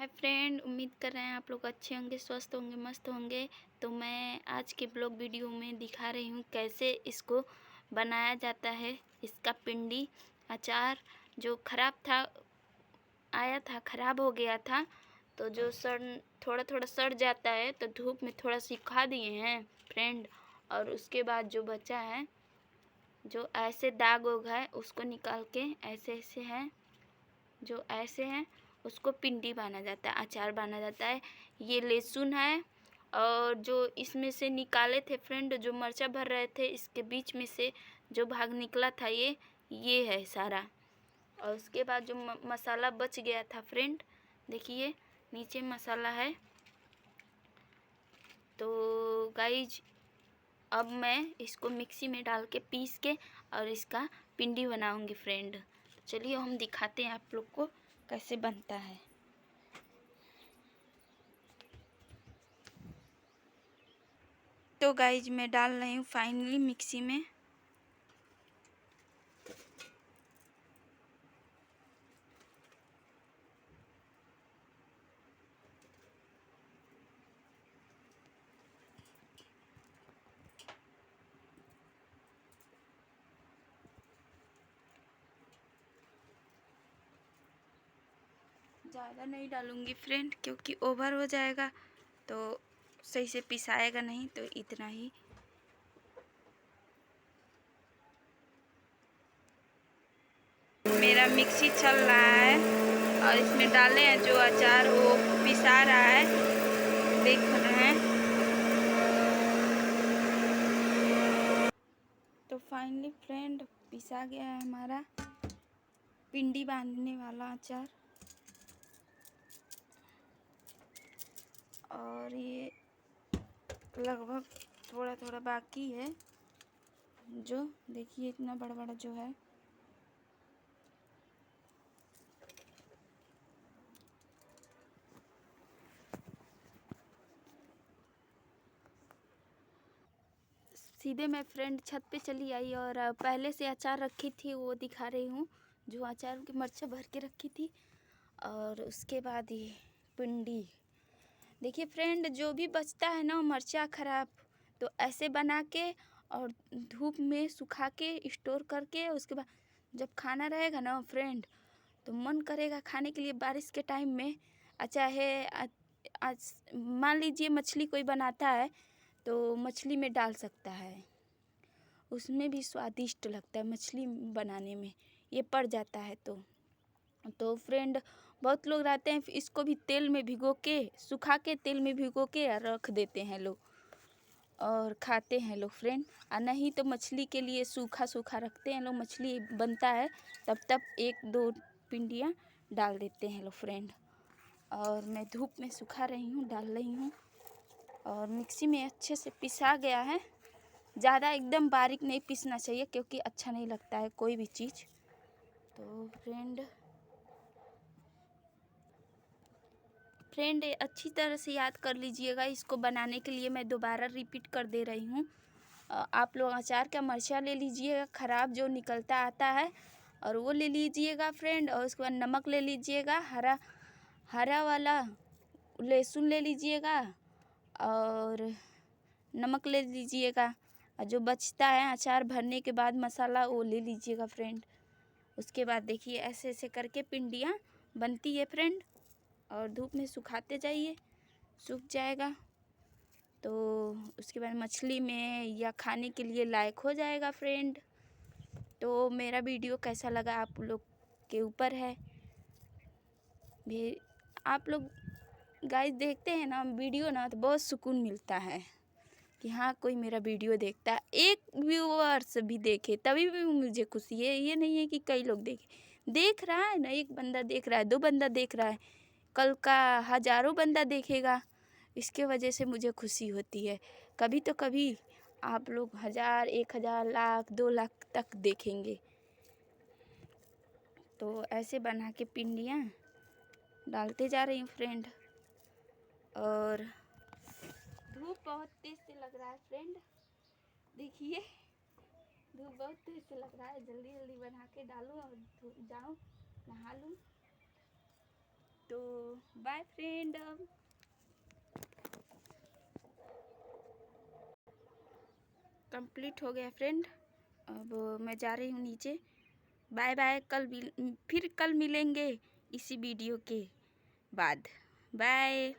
Hi friend, उम्मीद कर रहे हैं आप लोग अच्छे होंगे, स्वस्थ होंगे, मस्त होंगे। तो मैं आज के ब्लॉग वीडियो में दिखा रही हूँ कैसे इसको बनाया जाता है। इसका पिंडी अचार जो ख़राब हो गया था, तो जो थोड़ा थोड़ा सड़ जाता है, तो धूप में थोड़ा सिखा दिए हैं फ्रेंड। और उसके बाद जो बचा है, जो ऐसे दाग वोग है, उसको निकाल के ऐसे ऐसे है, जो ऐसे हैं उसको पिंडी बाना जाता है, अचार बाना जाता है। ये लहसुन है, और जो इसमें से निकाले थे फ्रेंड, जो मिर्चा भर रहे थे, इसके बीच में से जो भाग निकला था ये है सारा। और उसके बाद जो मसाला बच गया था फ्रेंड, देखिए नीचे मसाला है। तो गाइज अब मैं इसको मिक्सी में डाल के पीस के और इसका पिंडी बनाऊंगी फ्रेंड। चलिए हम दिखाते हैं आप लोग को कैसे बनता है। तो गाइज मैं डाल रही हूँ फाइनली मिक्सी में। ज़्यादा नहीं डालूँगी फ्रेंड, क्योंकि ओवर हो जाएगा तो सही से पिसाएगा नहीं, तो इतना ही। मेरा मिक्सी चल रहा है और इसमें डाले हैं जो अचार, वो पिसा रहा है, देख रहे हैं। तो फाइनली फ्रेंड पिसा गया है हमारा पिंडी बांधने वाला अचार। और ये लगभग थोड़ा थोड़ा बाकी है, जो देखिए इतना बड़ा बड़ा जो है। सीधे मैं फ्रेंड छत पे चली आई और पहले से अचार रखी थी वो दिखा रही हूँ, जो अचार की मिर्चा भर के रखी थी। और उसके बाद ये पिंडी देखिए फ्रेंड, जो भी बचता है ना मिर्चा ख़राब, तो ऐसे बना के और धूप में सुखा के स्टोर करके, उसके बाद जब खाना रहेगा ना फ्रेंड, तो मन करेगा खाने के लिए बारिश के टाइम में। अच्छा है, आज मान लीजिए मछली कोई बनाता है तो मछली में डाल सकता है, उसमें भी स्वादिष्ट लगता है मछली बनाने में, ये पड़ जाता है। तो फ्रेंड बहुत लोग रहते हैं, इसको भी तेल में भिगो के, सुखा के तेल में भिगो के रख देते हैं लोग और खाते हैं लोग फ्रेंड। और नहीं तो मछली के लिए सूखा सूखा रखते हैं लोग, मछली बनता है तब एक दो पिंडियाँ डाल देते हैं लोग फ्रेंड। और मैं धूप में सुखा रही हूँ, डाल रही हूँ। और मिक्सी में अच्छे से पिसा गया है, ज़्यादा एकदम बारीक नहीं पीसना चाहिए, क्योंकि अच्छा नहीं लगता है कोई भी चीज़। तो फ्रेंड अच्छी तरह से याद कर लीजिएगा, इसको बनाने के लिए मैं दोबारा रिपीट कर दे रही हूँ। आप लोग अचार का मिर्चा ले लीजिएगा, ख़राब जो निकलता आता है, और वो ले लीजिएगा फ्रेंड। और उसके बाद नमक ले लीजिएगा, हरा वाला लहसुन ले लीजिएगा, और नमक ले लीजिएगा। और जो बचता है अचार भरने के बाद मसाला, वो ले लीजिएगा फ्रेंड। उसके बाद देखिए ऐसे ऐसे करके पिंडियाँ बनती है फ्रेंड, और धूप में सुखाते जाइए, सूख जाएगा तो उसके बाद मछली में या खाने के लिए लायक हो जाएगा फ्रेंड। तो मेरा वीडियो कैसा लगा आप लोग के ऊपर है। भी आप लोग गाइस देखते हैं ना वीडियो ना, तो बहुत सुकून मिलता है कि हाँ कोई मेरा वीडियो देखता है। एक व्यूअर्स भी देखे तभी भी मुझे खुशी है, ये नहीं है कि कई लोग देख रहा है ना, एक बंदा देख रहा है, दो बंदा देख रहा है, कल का हज़ारों बंदा देखेगा, इसके वजह से मुझे खुशी होती है। कभी तो कभी आप लोग 1000, 1000, लाख, 2 लाख तक देखेंगे। तो ऐसे बना के पिंडियाँ डालते जा रही हूँ फ्रेंड। और धूप बहुत तेज से लग रहा है फ्रेंड, देखिए धूप बहुत तेज से लग रहा है। जल्दी जल्दी बना के डालूँ और जाऊँ नहा लूँ। तो बाय फ्रेंड, कंप्लीट हो गया फ्रेंड। अब मैं जा रही हूँ नीचे। बाय बाय, फिर कल मिलेंगे इसी वीडियो के बाद। बाय।